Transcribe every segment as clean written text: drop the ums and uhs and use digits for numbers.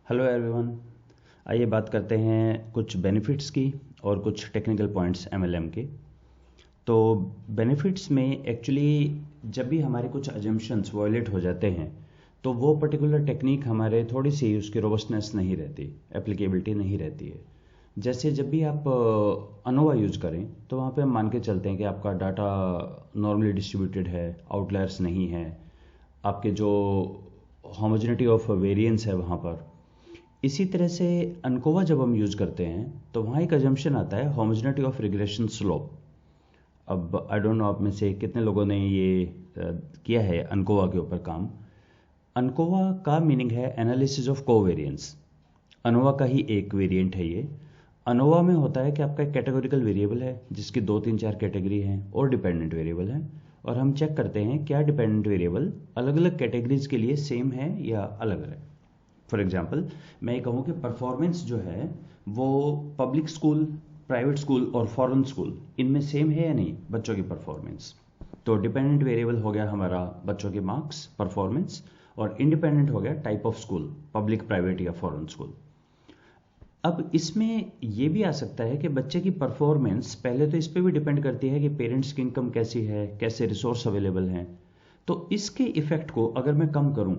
Hello everyone. आइए बात करते हैं कुछ बेनिफिट्स की और कुछ टेक्निकल पॉइंट्स एमएलएम के। तो बेनिफिट्स में एक्चुअली जब भी हमारे कुछ अजम्पशंस वायलेट हो जाते हैं तो वो पर्टिकुलर टेक्निक हमारे थोड़ी सी उसकी रोबस्टनेस नहीं रहती, एप्लीकेबिलिटी नहीं रहती है। जैसे जब भी आप अनोवा यूज करें तो वहाँ पे हम मान के चलते हैं कि आपका डाटा नॉर्मली डिस्ट्रीब्यूटेड है, आउटलायर्स नहीं है, आपके जो होमोजेनिटी ऑफ वेरिएंस है वहाँ पर। इसी तरह से अनकोवा जब हम यूज करते हैं तो वहाँ एक अजम्पशन आता है होमोजेनिटी ऑफ रिग्रेशन स्लोप। अब आई डोंट नो आप में से कितने लोगों ने ये किया है अनकोवा के ऊपर काम। अनकोवा का मीनिंग है एनालिसिस ऑफ कोवेरिएंस। अनोवा का ही एक वेरिएंट है ये। अनोवा में होता है कि आपका एक कैटेगोरिकल वेरिएबल है जिसकी 2 3 4 कैटेगरी हैं और डिपेंडेंट वेरिएबल हैं, और हम चेक करते हैं क्या डिपेंडेंट वेरिएबल अलग अलग कैटेगरीज के लिए सेम है या अलग अलग। फॉर एग्जाम्पल मैं ये कहूँ कि परफॉर्मेंस जो है वो पब्लिक स्कूल, प्राइवेट स्कूल और फॉरेन स्कूल इनमें सेम है या नहीं बच्चों की परफॉर्मेंस। तो डिपेंडेंट वेरिएबल हो गया हमारा बच्चों के मार्क्स, परफॉर्मेंस, और इंडिपेंडेंट हो गया type of school, public, private या फॉरेन स्कूल। अब इसमें यह भी आ सकता है कि बच्चे की परफॉर्मेंस पहले तो इस पे भी डिपेंड करती है कि पेरेंट्स की इनकम कैसी है, कैसे रिसोर्स अवेलेबल हैं। तो इसके इफेक्ट को अगर मैं कम करूं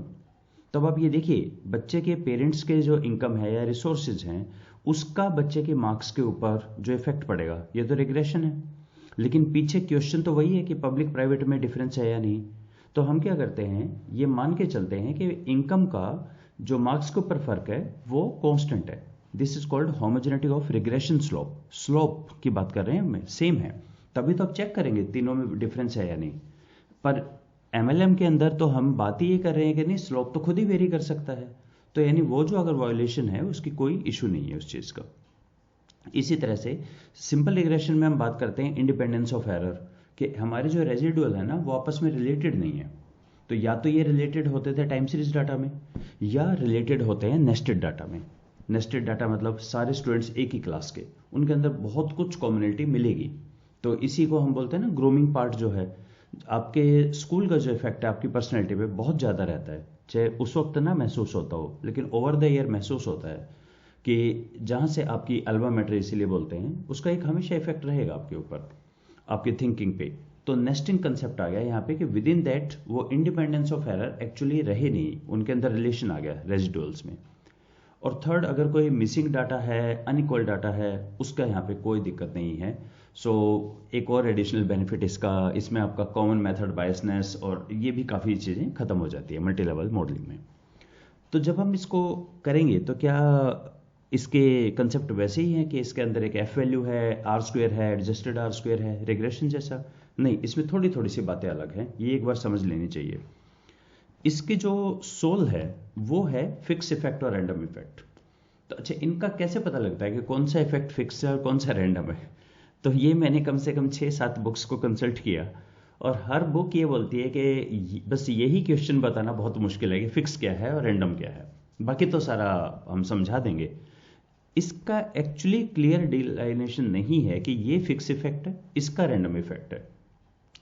तब आप ये देखिए बच्चे के पेरेंट्स के जो इनकम है या रिसोर्सेज हैं उसका बच्चे के मार्क्स के ऊपर जो इफेक्ट पड़ेगा ये तो रिग्रेशन है। लेकिन पीछे क्वेश्चन तो वही है कि पब्लिक प्राइवेट में डिफरेंस है या नहीं। तो हम क्या करते हैं, ये मान के चलते हैं कि इनकम का जो मार्क्स के ऊपर फर्क है वो कांस्टेंट है। This is called homogeneity of regression slope. Slope की बात कर रहे हैं, हम सेम है तभी तो आप चेक करेंगे तीनों में डिफरेंस है या नहीं। पर एमएलएम के अंदर तो हम बात ही ये कर रहे हैं कि नहीं, स्लोप तो खुद ही वेरी कर सकता है। तो यानी वो जो अगर वायोलेशन है उसकी कोई इशू नहीं है उस चीज का। इसी तरह से सिंपल रिग्रेशन में हम बात करते हैं इंडिपेंडेंस ऑफ एरर, कि हमारे जो रेजिडुअल है ना वो आपस में रिलेटेड नहीं है। तो या तो ये रिलेटेड होते थे टाइम सीरीज डाटा में या रिलेटेड होते हैं नेस्टेड डाटा में। नेस्टेड डाटा मतलब सारे स्टूडेंट्स एक ही क्लास के, उनके अंदर बहुत कुछ कॉम्युनिटी मिलेगी। तो इसी को हम बोलते हैं ना ग्रूमिंग पार्ट जो है। आपके स्कूल का जो इफेक्ट है आपकी पर्सनैलिटी पे बहुत ज़्यादा रहता है, चाहे उस वक्त ना महसूस होता हो लेकिन ओवर द ईयर महसूस होता है कि जहाँ से आपकी अल्मा मैटर इसीलिए बोलते हैं, उसका एक हमेशा इफेक्ट रहेगा आपके ऊपर, आपकी थिंकिंग पे। तो नेस्टिंग कंसेप्ट आ गया यहाँ पे कि विद इन दैट वो इंडिपेंडेंस ऑफ एरर एक्चुअली रहे नहीं, उनके अंदर रिलेशन आ गया रेजिडुअल्स में। और थर्ड, अगर कोई मिसिंग डाटा है, अनइक्वल डाटा है, उसका यहाँ पे कोई दिक्कत नहीं है। सो एक और एडिशनल बेनिफिट इसका, इसमें आपका कॉमन मेथड बायसनेस और ये भी काफ़ी चीज़ें खत्म हो जाती है मल्टी लेवल मॉडलिंग में। तो जब हम इसको करेंगे तो क्या इसके कंसेप्ट वैसे ही हैं कि इसके अंदर एक एफ वैल्यू है, आर स्क्वेयर है, एडजस्टेड आर स्क्वेयर है, रिग्रेशन जैसा? नहीं, इसमें थोड़ी थोड़ी सी बातें अलग हैं, ये एक बार समझ लेनी चाहिए। इसकी जो सोल है वो है फिक्स इफेक्ट और रैंडम इफेक्ट। तो अच्छा, इनका कैसे पता लगता है कि कौन सा इफेक्ट फिक्स है और कौन सा रैंडम है? तो ये मैंने कम से कम 6 7 बुक्स को कंसल्ट किया और हर बुक ये बोलती है कि बस यही क्वेश्चन बताना बहुत मुश्किल है कि फिक्स क्या है और रैंडम क्या है, बाकी तो सारा हम समझा देंगे। इसका एक्चुअली क्लियर डिलाइनेशन नहीं है कि ये फिक्स इफेक्ट है, इसका रैंडम इफेक्ट है।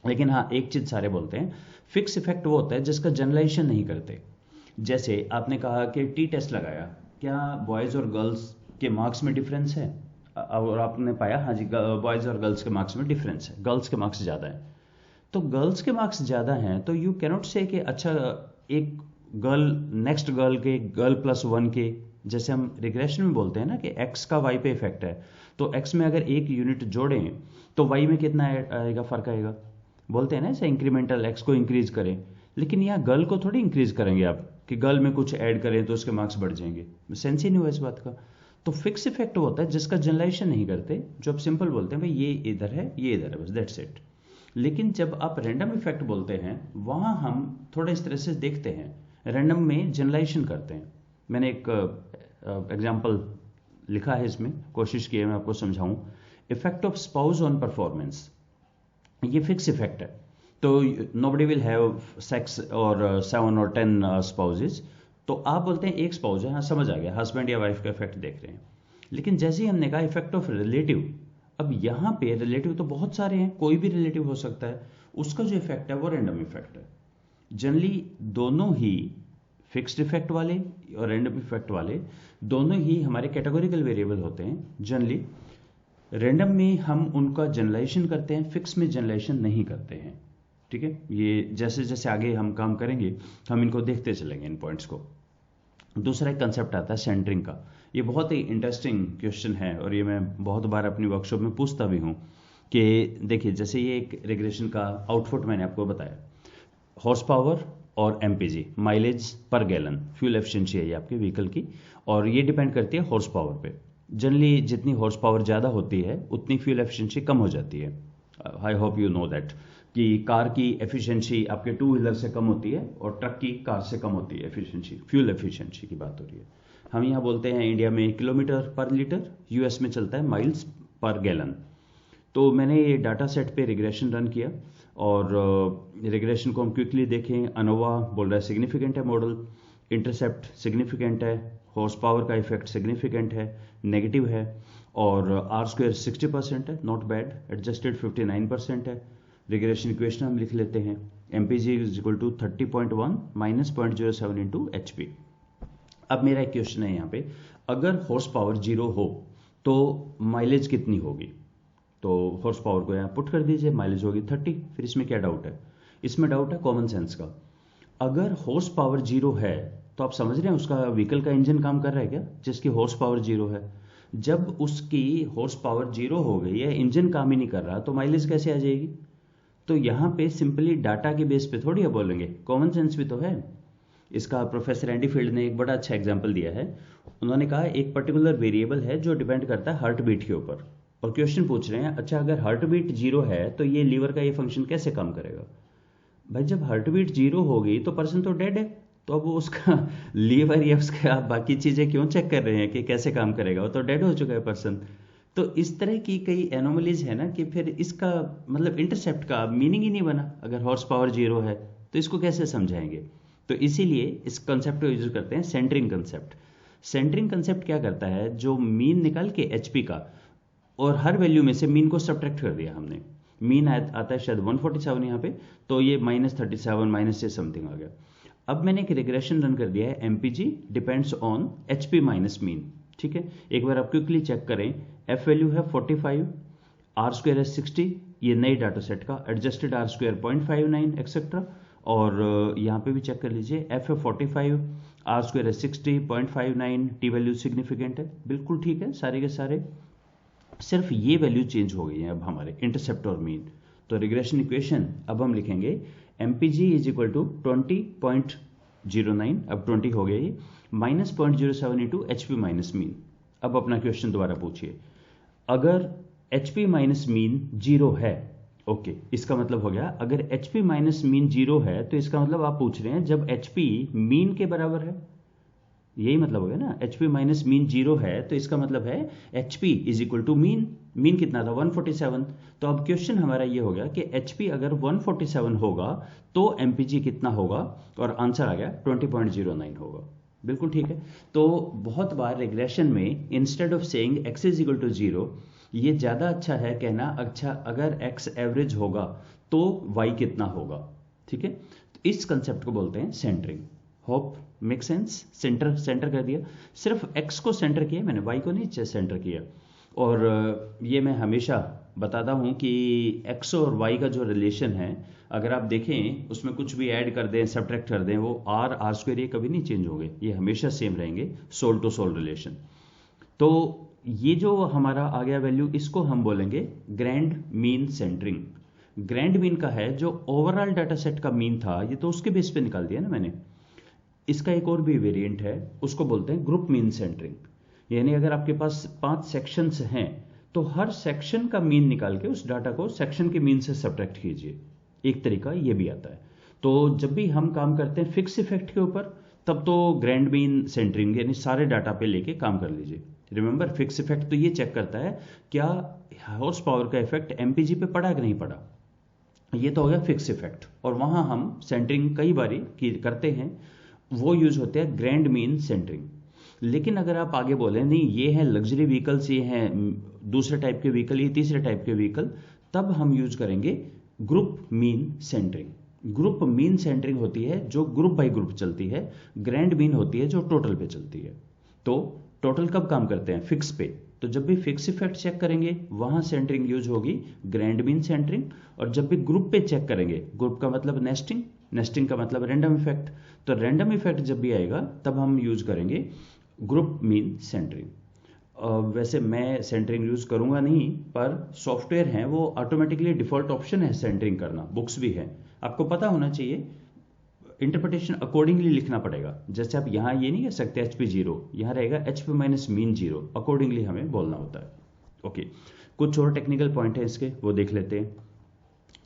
लेकिन हाँ, एक चीज सारे बोलते हैं, फिक्स इफेक्ट वो होता है जिसका जनरलाइजेशन नहीं करते। जैसे आपने कहा कि टी टेस्ट लगाया, क्या बॉयज और गर्ल्स के मार्क्स में डिफरेंस है? और आपने पाया हाँ जी, बॉयज और गर्ल्स के मार्क्स में डिफरेंस है, गर्ल्स के मार्क्स ज़्यादा हैं। तो गर्ल्स के मार्क्स ज़्यादा हैं तो यू कैनॉट से कि अच्छा एक गर्ल नेक्स्ट गर्ल के गर्ल +1 के, जैसे हम रिग्रेशन में बोलते हैं ना कि एक्स का वाई पे इफेक्ट है, तो एक्स में अगर एक यूनिट जोड़ें तो वाई में कितना आएगा, फर्क आएगा। बोलते हैं ना ऐसे इंक्रीमेंटल, एक्स को इंक्रीज करें, लेकिन यहाँ गर्ल को थोड़ी इंक्रीज करेंगे आप कि गर्ल में कुछ ऐड करें तो उसके मार्क्स बढ़ जाएंगे, सेंस ही नहीं हुआ इस बात का। तो फिक्स इफेक्ट होता है जिसका जनरलाइजेशन नहीं करते, जो आप सिंपल बोलते हैं भाई ये इधर है ये इधर है, बस दैट्स इट। लेकिन जब आप रैंडम इफेक्ट बोलते हैं वहां हम थोड़ा इस तरह से देखते हैं, रैंडम में जनरलाइजेशन करते हैं। मैंने एक एग्जांपल लिखा है इसमें, कोशिश की है मैं आपको समझाऊं। Effect of spouse on performance, ये फिक्स इफेक्ट है। तो नोबडी विल हैव सेक्स और 7 और 10 स्पाउसेज। तो आप बोलते हैं एक स्पाउस है, हाँ समझ आ गया, हस्बैंड या वाइफ का इफेक्ट देख रहे हैं। लेकिन जैसे ही हमने कहा इफेक्ट ऑफ रिलेटिव, अब यहाँ पे रिलेटिव तो बहुत सारे हैं, कोई भी रिलेटिव हो सकता है, उसका जो इफेक्ट है वो रैंडम इफेक्ट है। जनरली दोनों ही फिक्स्ड इफेक्ट वाले और रैंडम इफेक्ट वाले दोनों ही हमारे कैटेगोरिकल वेरिएबल होते हैं जनरली। रैंडम में हम उनका जनरलाइजेशन करते हैं, फिक्स में जनरलाइजेशन नहीं करते हैं। ठीक है, ये जैसे जैसे आगे हम काम करेंगे हम इनको देखते चलेंगे इन पॉइंट्स को। दूसरा एक कंसेप्ट आता है सेंटरिंग का। ये बहुत ही इंटरेस्टिंग क्वेश्चन है और ये मैं बहुत बार अपनी वर्कशॉप में पूछता भी हूँ कि देखिए जैसे ये एक रिग्रेशन का आउटपुट मैंने आपको बताया, हॉर्स पावर और एमपीजी, माइलेज पर गैलन, फ्यूल एफिशिएंसी है ये आपके व्हीकल की, और ये डिपेंड करती है हॉर्स पावर पे। जनरली जितनी हॉर्स पावर ज़्यादा होती है उतनी फ्यूल एफिशिएंसी कम हो जाती है। I hope you know that कि कार की एफिशिएंसी आपके टू व्हीलर से कम होती है और ट्रक की कार से कम होती है एफिशिएंसी, फ्यूल एफिशिएंसी की बात हो रही है। हम यहाँ बोलते हैं इंडिया में किलोमीटर पर लीटर, यूएस में चलता है माइल्स पर गैलन। तो मैंने ये डाटा सेट पे रिग्रेशन रन किया और रिग्रेशन को हम क्विकली देखें। अनोवा बोल रहा है सिग्निफिकेंट है मॉडल, इंटरसेप्ट सिग्निफिकेंट है, हॉर्स पावर का इफेक्ट सिग्निफिकेंट है, नेगेटिव है, और आर स्क्वायर 60% है, नॉट बैड, एडजस्टेड 59% है। रिग्रेशन इक्वेशन हम लिख लेते हैं, MPG is equal to 30.1 minus 0.07 into HP. अब मेरा एक क्वेश्चन है यहाँ पे, अगर हॉर्स पावर 0 हो तो माइलेज कितनी होगी? तो हॉर्स पावर को यहाँ पुट कर दीजिए, माइलेज होगी 30। फिर इसमें क्या डाउट है? इसमें डाउट है कॉमन सेंस का। अगर हॉर्स पावर 0 है तो आप समझ रहे हैं उसका व्हीकल का इंजन काम कर रहा है क्या, जिसकी हॉर्स पावर 0 है? जब उसकी हॉर्स पावर 0 हो गई है, इंजन काम ही नहीं कर रहा, तो माइलेज कैसे आ जाएगी? तो यहाँ पे सिंपली डाटा के बेस पे थोड़ी बोलेंगे, कॉमन सेंस भी तो है। इसका प्रोफेसर एंडी फील्ड ने एक बड़ा अच्छा एग्जाम्पल दिया है। उन्होंने कहा एक पर्टिकुलर वेरिएबल है जो डिपेंड करता है हार्ट बीट के ऊपर, और क्वेश्चन पूछ रहे हैं अच्छा अगर हार्ट बीट 0 है तो ये लीवर का ये फंक्शन कैसे काम करेगा? भाई जब हार्ट बीट 0 होगी तो पर्सन तो डेड है, तो अब उसका लीवर या उसका आप बाकी चीजें क्यों चेक कर रहे हैं कि कैसे काम करेगा? वो तो डेड हो चुका है पर्सन। तो इस तरह की कई एनोमलीज है ना कि फिर इसका मतलब इंटरसेप्ट का मीनिंग ही नहीं बना। अगर हॉर्स पावर 0 है तो इसको कैसे समझाएंगे? तो इसीलिए इस कंसेप्ट को यूज करते हैं सेंटरिंग कंसेप्ट। सेंटरिंग कंसेप्ट क्या करता है, जो मीन निकाल के एचपी का और हर वैल्यू में से मीन को सब्ट्रैक्ट कर दिया हमने। मीन आता है शायद 147 यहाँ पे, तो ये -37 माइनस से समथिंग आ गया। अब मैंने एक रिग्रेशन रन कर दिया है, MPG depends on HP minus mean. ठीक है, एक बार आप क्विकली चेक करें, एफ वैल्यू है 45, आर स्क्वायर है 60, ये नई डाटा सेट का, एडजस्टेड आर स्क्वायर 0.59 एक्सेट्रा, और यहाँ पे भी चेक कर लीजिए, एफ है 45, आर स्क्वायर है 60, 0.59, टी वैल्यू सिग्निफिकेंट है, बिल्कुल ठीक है सारे के सारे। सिर्फ ये वैल्यू चेंज हो गई है अब हमारे इंटरसेप्ट और मीन। तो रिग्रेशन इक्वेशन अब हम लिखेंगे एमपीजी इज इक्वल टू 20.09, अब 20 हो गया ये, minus 0.07 into HP minus mean. अब अपना क्वेश्चन दोबारा पूछिए, अगर एचपी माइनस मीन 0 है, ओके, इसका मतलब हो गया अगर एचपी माइनस मीन 0 है तो इसका मतलब आप पूछ रहे हैं जब एचपी मीन के बराबर है, यही मतलब हो गया ना। एचपी माइनस मीन 0 है तो इसका मतलब है HP is equal to mean. Mean कितना था? 147। तो अब क्वेश्चन हमारा ये हो गया कि एचपी अगर 147 होगा तो एमपीजी कितना होगा, और आंसर आ गया 20.09 होगा। बिल्कुल ठीक है। तो बहुत बार रिग्रेशन में instead of saying x is equal to 0, ये ज्यादा अच्छा है कहना अच्छा अगर x एवरेज होगा तो y कितना होगा। ठीक है, तो इस कंसेप्ट को बोलते हैं centring. Hope make sense. Centre कर दिया, सिर्फ x को सेंटर किया मैंने, y को नहीं सेंटर किया। और ये मैं हमेशा बताता हूं कि x और y का जो रिलेशन है, अगर आप देखें उसमें कुछ भी ऐड कर दें सब्ट्रैक्ट कर दें, वो आर स्क्वायर ये कभी नहीं चेंज होंगे, ये हमेशा सेम रहेंगे, सोल टू सोल रिलेशन। तो ये जो हमारा आ गया वैल्यू, इसको हम बोलेंगे grand mean centring. Grand mean का है जो ओवरऑल डाटा सेट का मीन था, ये तो उसके बेस पे निकाल दिया ना मैंने। इसका एक और भी वेरिएंट है, उसको बोलते हैं ग्रुप मीन सेंटरिंग। यानी अगर आपके पास 5 सेक्शंस हैं तो हर सेक्शन का मीन निकाल के उस डाटा को सेक्शन के मीन से सब्ट्रैक्ट कीजिए, एक तरीका ये भी आता है। तो जब भी हम काम करते हैं फिक्स इफेक्ट के ऊपर, तब तो ग्रैंड मीन सेंटरिंग यानी सारे डाटा पे लेके काम कर लीजिए। रिमेंबर, फिक्स इफेक्ट तो ये चेक करता है क्या हॉर्स पावर का इफेक्ट एमपीजी पे पड़ा कि नहीं पड़ा, ये तो हो गया फिक्स इफेक्ट। और वहां हम सेंटरिंग कई बारी करते हैं, वो यूज होते हैं ग्रैंड मीन सेंटरिंग। लेकिन अगर आप आगे बोले नहीं ये है लग्जरी व्हीकल्स, ये हैं दूसरे टाइप के व्हीकल, ये तीसरे टाइप के व्हीकल, तब हम यूज करेंगे group mean centring. Group mean centring होती है जो ग्रुप बाय ग्रुप चलती है, ग्रैंड मीन होती है जो टोटल पे चलती है। तो टोटल कब काम करते हैं? फिक्स पे। तो जब भी फिक्स इफेक्ट चेक करेंगे वहां सेंटरिंग यूज होगी ग्रैंड मीन सेंटरिंग, और जब भी ग्रुप पे चेक करेंगे, ग्रुप का मतलब नेस्टिंग, नेस्टिंग का मतलब रैंडम इफेक्ट, तो रैंडम इफेक्ट जब भी आएगा तब हम यूज करेंगे ग्रुप मीन सेंटरिंग। वैसे मैं सेंटरिंग यूज करूंगा नहीं, पर सॉफ्टवेयर हैं वो ऑटोमेटिकली डिफॉल्ट ऑप्शन है सेंटरिंग करना, बुक्स भी है, आपको पता होना चाहिए। इंटरप्रिटेशन अकॉर्डिंगली लिखना पड़ेगा। जैसे आप यहाँ ये नहीं कह सकते एच पी जीरो, यहाँ रहेगा H P minus mean zero, accordingly हमें बोलना होता है। ओके, कुछ और टेक्निकल पॉइंट है इसके, वो देख लेते हैं।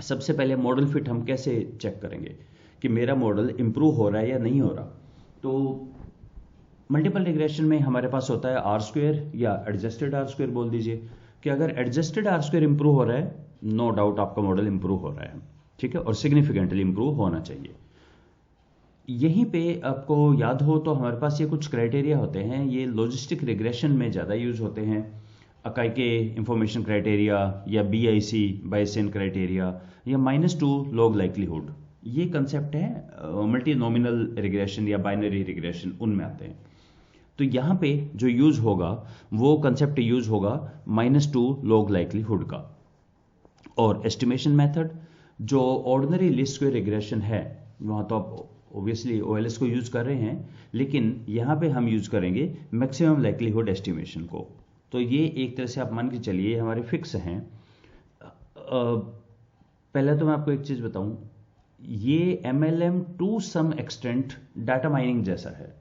सबसे पहले मॉडल फिट हम कैसे चेक करेंगे कि मेरा मॉडल इंप्रूव हो रहा है या नहीं हो रहा। तो मल्टीपल रिग्रेशन में हमारे पास होता है आर स्क्वेयर या एडजस्टेड आर स्क्वेयर बोल दीजिए, कि अगर एडजस्टेड आर स्क्वेयर इंप्रूव हो रहा है, नो डाउट आपका मॉडल इंप्रूव हो रहा है, ठीक है, और सिग्निफिकेंटली इंप्रूव होना चाहिए। यहीं पे आपको याद हो तो हमारे पास ये कुछ क्राइटेरिया होते हैं, ये लॉजिस्टिक रिग्रेशन में ज़्यादा यूज होते हैं। अकाइके इंफॉर्मेशन क्राइटेरिया या BIC बायसेन क्राइटेरिया या -2 लॉग लाइक्लीहुड, ये कंसेप्ट है मल्टी नॉमिनल रिग्रेशन या बाइनरी रिग्रेशन, उनमें आते हैं। तो यहाँ पे जो यूज होगा वो कंसेप्ट यूज होगा -2 लॉग लाइक्लीहुड का। और एस्टिमेशन मेथड जो ऑर्डिनरी लीस्ट स्क्वेयर रिग्रेशन है, वहाँ तो आप ऑब्वियसली OLS को यूज कर रहे हैं, लेकिन यहाँ पे हम यूज करेंगे मैक्सिमम लाइक्लीहुड एस्टिमेशन को। तो ये एक तरह से आप मान के चलिए हमारे फिक्स हैं। पहले तो मैं आपको एक चीज बताऊं, ये MLM to some extent data mining जैसा है।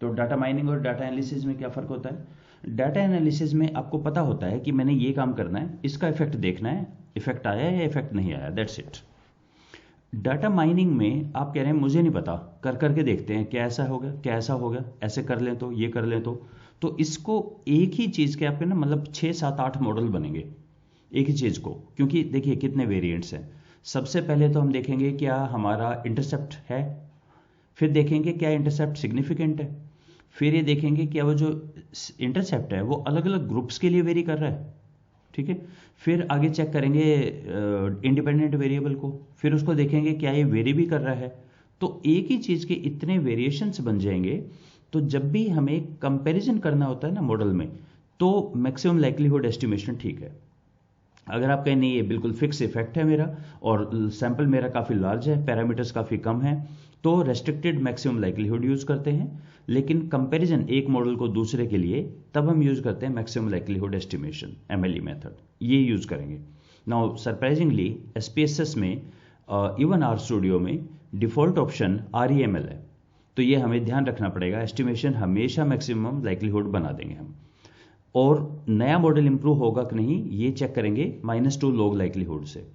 तो डाटा माइनिंग और डाटा एनालिसिस में क्या फर्क होता है? डाटा एनालिसिस में आपको पता होता है कि मैंने ये काम करना है, इसका इफेक्ट देखना है, इफेक्ट आया या इफेक्ट नहीं आया, दैट्स इट। डाटा माइनिंग में आप कह रहे हैं मुझे नहीं पता, कर करके देखते हैं क्या ऐसा हो गया, क्या ऐसा हो गया, ऐसे कर लें तो, ये कर लें तो इसको एक ही चीज के आपके ना मतलब 6 7 8 मॉडल बनेंगे एक ही चीज को, क्योंकि देखिए कितने वेरिएंट्स हैं। सबसे पहले तो हम देखेंगे क्या हमारा इंटरसेप्ट है, फिर देखेंगे क्या इंटरसेप्ट सिग्निफिकेंट है, फिर ये देखेंगे क्या वो जो इंटरसेप्ट है वो अलग अलग ग्रुप्स के लिए वेरी कर रहा है, ठीक है। फिर आगे चेक करेंगे इंडिपेंडेंट वेरिएबल को, फिर उसको देखेंगे क्या ये वेरी भी कर रहा है। तो एक ही चीज के इतने वेरिएशंस बन जाएंगे, तो जब भी हमें कंपैरिजन करना होता है ना मॉडल में, तो मैक्सिमम लाइक्लीहुड एस्टिमेशन ठीक है। अगर आप कहें नहीं ये बिल्कुल फिक्स इफेक्ट है मेरा और सैंपल मेरा काफी लार्ज है, पैरामीटर्स काफी कम है, तो रेस्ट्रिक्टेड मैक्सिमम लाइक्लीहुड यूज करते हैं। लेकिन कंपैरिजन एक मॉडल को दूसरे के लिए तब हम यूज करते हैं maximum likelihood estimation, MLE method, ये यूज करेंगे। नाउ सरप्राइजिंगली SPSS में इवन आर स्टूडियो में डिफॉल्ट ऑप्शन REML है, तो ये हमें ध्यान रखना पड़ेगा, एस्टिमेशन हमेशा मैक्सिमम लाइक्लीहुड बना देंगे हम। और नया मॉडल इंप्रूव होगा कि नहीं ये चेक करेंगे -2 लॉग लाइक्लीहुड से।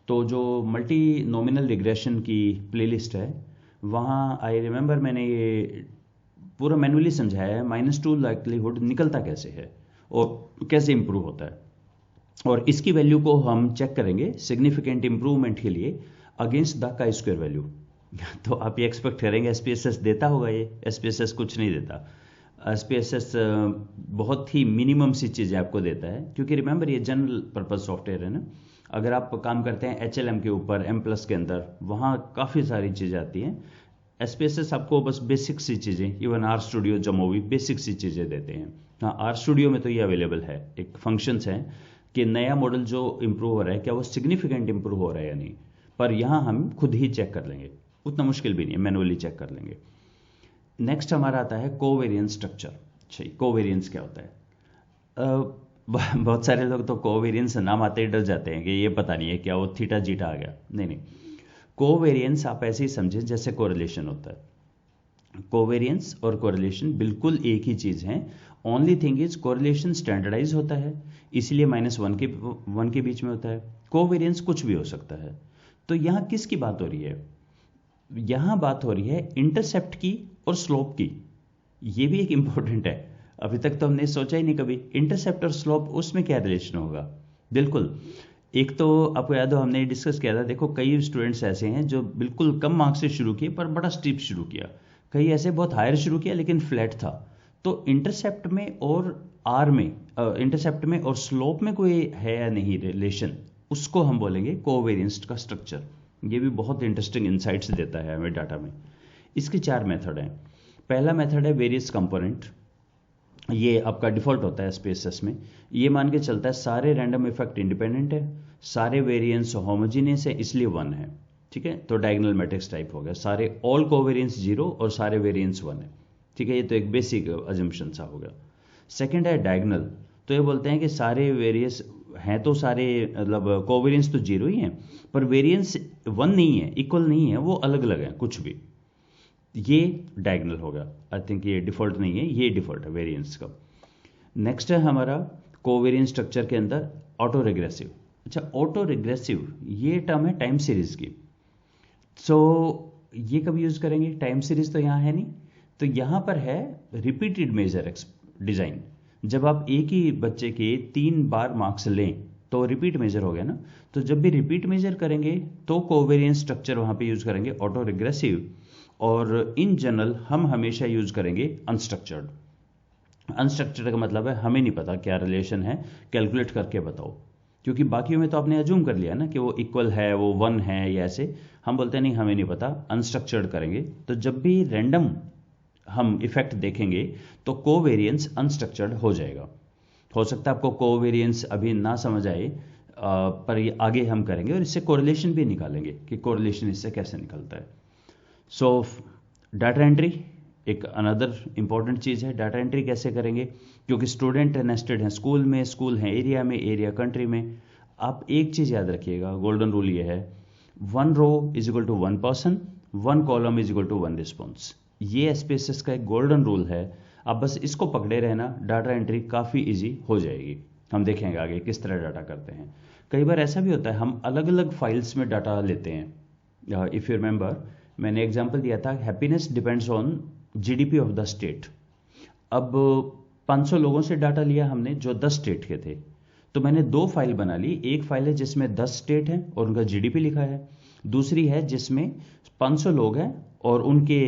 तो जो मल्टी नॉमिनल रिग्रेशन की प्लेलिस्ट है, वहाँ आई रिमेंबर मैंने ये पूरा मैनुअली समझाया है -2 लाइक्लीहुड निकलता कैसे है और कैसे इंप्रूव होता है। और इसकी वैल्यू को हम चेक करेंगे सिग्निफिकेंट इंप्रूवमेंट के लिए against the chi square value. तो आप ये एक्सपेक्ट करेंगे SPSS देता होगा, ये SPSS कुछ नहीं देता। SPSS बहुत ही मिनिमम सी चीज़ें आपको देता है, क्योंकि रिमेंबर ये जनरल पर्पज सॉफ्टवेयर है ना। अगर आप काम करते हैं HLM के ऊपर M+ के अंदर, वहाँ काफ़ी सारी चीज़ें आती हैं। SPSS आपको बस बेसिक सी चीज़ें, इवन आर स्टूडियो जमो भी बेसिक सी चीज़ें देते हैं। हाँ, आर स्टूडियो में तो ये अवेलेबल है, एक फंक्शंस हैं कि नया मॉडल जो इंप्रूव हो रहा है क्या वो सिग्निफिकेंट इंप्रूव हो रहा है या नहीं, पर यहाँ हम खुद ही चेक कर लेंगे, उतना मुश्किल भी नहीं है, मैनुअली चेक कर लेंगे। नेक्स्ट हमारा आता है कोवेरियंस स्ट्रक्चर। अच्छा, कोवेरियंस क्या होता है? बहुत सारे लोग तो कोवेरियंस नाम आते ही डर जाते हैं कि ये पता नहीं है क्या वो थीटा जीटा आ गया। नहीं, कोवेरियंस आप ऐसे ही समझें जैसे कोरिलेशन होता है। कोवेरियंस और कोरिलेशन बिल्कुल एक ही चीज है, only thing is correlation standardise होता है, इसलिए -1 के बीच में होता है। कोवेरियंस कुछ भी हो सकता है। तो यहाँ किसकी बात हो रही है? यहाँ बात हो रही है इंटरसेप्ट की और स्लोप की। ये भी एक इंपॉर्टेंट है, अभी तक तो हमने सोचा ही नहीं कभी इंटरसेप्ट और स्लोप उसमें क्या रिलेशन होगा। बिल्कुल, एक तो आपको याद हो हमने डिस्कस किया था, देखो कई स्टूडेंट्स ऐसे हैं जो बिल्कुल कम मार्क्स से शुरू किए पर बड़ा स्टीप शुरू किया, कई ऐसे बहुत हायर शुरू किया लेकिन फ्लैट था। तो इंटरसेप्ट में और इंटरसेप्ट में और स्लोप में कोई है या नहीं रिलेशन, उसको हम बोलेंगे कोवेरियंस का स्ट्रक्चर। ये भी बहुत इंटरेस्टिंग इंसाइट्स देता है हमें डाटा में। इसके 4 मेथड हैं। पहला मेथड है वेरियस कंपोनेंट। ये आपका डिफॉल्ट होता है स्पेसेस में। ये मान के चलता है सारे रैंडम इफेक्ट इंडिपेंडेंट है, सारे वेरिएंस होमोजीनियस है, इसलिए 1 है। ठीक है, तो डायगोनल मैट्रिक्स टाइप हो गया। सारे ऑल कोवेरिएंस 0 और सारे वेरिएंस 1 है। ठीक है, ये तो एक बेसिक अजम्पशन सा हो गया। सेकंड है डायगोनल। तो ये बोलते हैं कि सारे वेरियस हैं, तो सारे मतलब कोवेरिएंस तो 0 ही हैं, पर वेरिएंस 1 नहीं है, इक्वल नहीं है, वो अलग अलग है कुछ भी। ये डायगोनल हो गया। आई थिंक ये डिफॉल्ट नहीं है, ये डिफॉल्ट है वेरिएंस का। नेक्स्ट है हमारा कोवेरिएंस स्ट्रक्चर के अंदर ऑटो रिग्रेसिव। अच्छा, ऑटो रिग्रेसिव ये टर्म है टाइम सीरीज की। सो ये कब यूज करेंगे? टाइम सीरीज तो यहाँ है नहीं, तो यहाँ पर है रिपीटेड मेजर डिजाइन। जब आप एक ही बच्चे के 3 बार मार्क्स लें तो रिपीट मेजर हो गया ना। तो जब भी रिपीट मेजर करेंगे तो कोवेरिएंस स्ट्रक्चर वहां पे यूज करेंगे ऑटो रिग्रेसिव, और इन जनरल हम हमेशा यूज करेंगे अनस्ट्रक्चर्ड। अनस्ट्रक्चर्ड का मतलब है हमें नहीं पता क्या रिलेशन है, कैलकुलेट करके बताओ। क्योंकि बाकियों में तो आपने अज्यूम कर लिया ना कि वो इक्वल है, वो 1 है, या ऐसे। हम बोलते हैं नहीं, हमें नहीं पता, अनस्ट्रक्चर्ड करेंगे। तो जब भी रैंडम हम इफेक्ट देखेंगे तो कोवेरिएंस अनस्ट्रक्चर्ड हो जाएगा। हो सकता है आपको कोवेरिएंस अभी ना समझ आए, पर ये आगे हम करेंगे और इससे कोरिलेशन भी निकालेंगे कि कोरिलेशन इससे कैसे निकलता है। सो डाटा एंट्री एक अनदर इंपॉर्टेंट चीज़ है। डाटा एंट्री कैसे करेंगे? क्योंकि स्टूडेंट नेस्टेड हैं स्कूल में, स्कूल हैं एरिया में, एरिया कंट्री में। आप एक चीज़ याद रखिएगा, गोल्डन रूल ये है, 1 row is equal to 1 person, 1 column is equal to 1 response. ये स्पेसेस का एक गोल्डन रूल है। आप बस इसको पकड़े रहना, डाटा एंट्री काफ़ी इजी हो जाएगी। हम देखेंगे आगे किस तरह डाटा करते हैं। कई बार ऐसा भी होता है हम अलग अलग फाइल्स में डाटा लेते हैं। इफ़ यू रिमेंबर, मैंने एग्जांपल दिया था, happiness depends on GDP of the state. अब 500 लोगों से डाटा लिया हमने जो 10 स्टेट के थे, तो मैंने 2 फाइल बना ली। एक फाइल है जिसमें 10 स्टेट हैं और उनका जीडीपी लिखा है, दूसरी है जिसमें 500 लोग हैं और उनके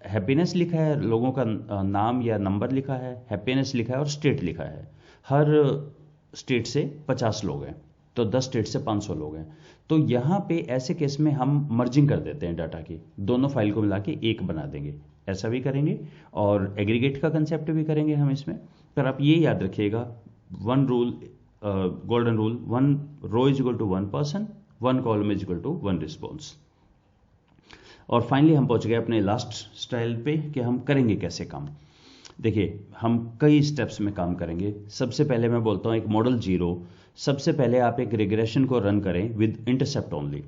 हैप्पीनेस लिखा है, लोगों का नाम या नंबर लिखा है, हैप्पीनेस लिखा है और स्टेट लिखा है। हर स्टेट से 50 लोग हैं, तो 10 स्टेट से 500 लोग हैं। तो यहाँ पे ऐसे केस में हम मर्जिंग कर देते हैं डाटा की, दोनों फाइल को मिला के एक बना देंगे। ऐसा भी करेंगे और एग्रीगेट का कंसेप्ट भी करेंगे हम इसमें। पर आप ये याद रखिएगा, 1 rule, golden rule, 1 row is equal to 1 person, 1 column is equal to 1 response. और फाइनली हम पहुंच गए अपने लास्ट स्टाइल पे कि हम करेंगे कैसे काम। देखिए, हम कई स्टेप्स में काम करेंगे। सबसे पहले मैं बोलता हूँ एक मॉडल 0। सबसे पहले आप एक रिग्रेशन को रन करें विद इंटरसेप्ट ओनली।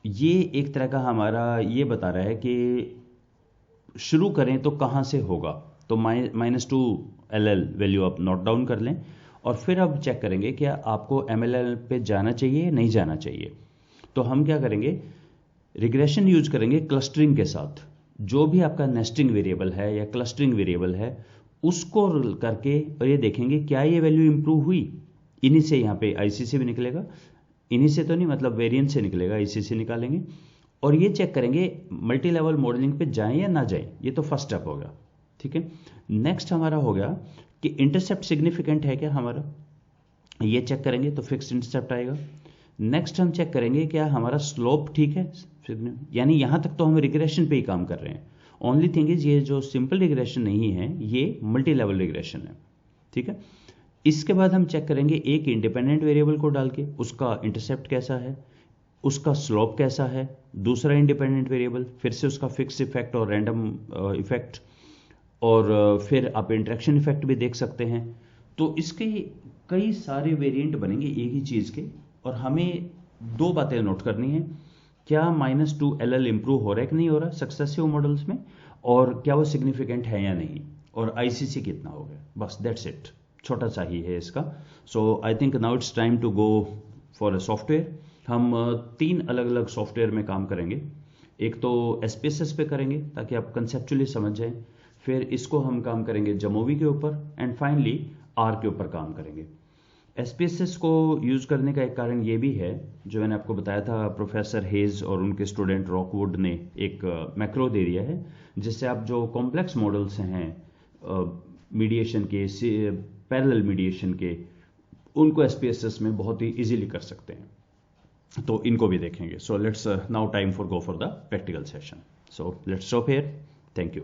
ये एक तरह का हमारा ये बता रहा है कि शुरू करें तो कहाँ से होगा। तो -2 LL वैल्यू आप नोट डाउन कर लें और फिर अब चेक करेंगे क्या आपको MLL पे जाना चाहिए या नहीं जाना चाहिए। तो हम क्या करेंगे, रिग्रेशन यूज करेंगे क्लस्टरिंग के साथ। जो भी आपका नेस्टिंग वेरिएबल है या क्लस्टरिंग वेरिएबल है उसको करके, और ये देखेंगे क्या ये वैल्यू इंप्रूव हुई। इन्हीं से यहाँ पे IC से भी निकलेगा, इन्हीं से तो नहीं, मतलब वेरिएंस से निकलेगा, IC से निकालेंगे। और ये चेक करेंगे मल्टी लेवल मॉडलिंग पे जाएं या ना जाएं। ये तो फर्स्ट स्टेप हो गया। ठीक है, नेक्स्ट हमारा हो गया कि इंटरसेप्ट सिग्निफिकेंट है क्या हमारा, ये चेक करेंगे तो फिक्स्ड इंटरसेप्ट आएगा। नेक्स्ट हम चेक करेंगे क्या हमारा स्लोप ठीक है, यानी यहां तक तो हम रिग्रेशन पे ही काम कर रहे हैं। ओनली थिंग इज ये जो सिंपल रिग्रेशन नहीं है, ये मल्टी लेवल रिग्रेशन है। ठीक है, इसके बाद हम चेक करेंगे एक इंडिपेंडेंट वेरिएबल को डाल के उसका इंटरसेप्ट कैसा है, उसका स्लोप कैसा है। दूसरा इंडिपेंडेंट वेरिएबल, फिर से उसका फिक्स इफेक्ट और रैंडम इफेक्ट, और फिर आप इंटरेक्शन इफेक्ट भी देख सकते हैं। तो इसके कई सारे वेरिएंट बनेंगे एक ही चीज़ के, और हमें 2 बातें नोट करनी है, क्या -2 LL इंप्रूव हो रहा है कि नहीं हो रहा सक्सेसिव मॉडल्स में, और क्या वो सिग्निफिकेंट है या नहीं, और ICC कितना हो गया। बस दैट्स इट, छोटा सा ही है इसका। So I think now it's time to go for a software. हम 3 अलग अलग सॉफ्टवेयर में काम करेंगे। एक तो SPSS पे करेंगे ताकि आप कंसेप्चुअली समझ जाएं, फिर इसको हम काम करेंगे जमोवी के ऊपर, एंड फाइनली R के ऊपर काम करेंगे। SPSS को यूज करने का एक कारण ये भी है, जो मैंने आपको बताया था, प्रोफेसर हेज और उनके स्टूडेंट रॉकवुड ने एक मैक्रो दे दिया है जिससे आप जो कॉम्प्लेक्स मॉडल्स हैं मीडिएशन के, पैरेलल मीडिएशन के, उनको SPSS में बहुत ही इजीली कर सकते हैं। तो इनको भी देखेंगे. So let's now time for go for the practical session. So let's stop here. Thank you.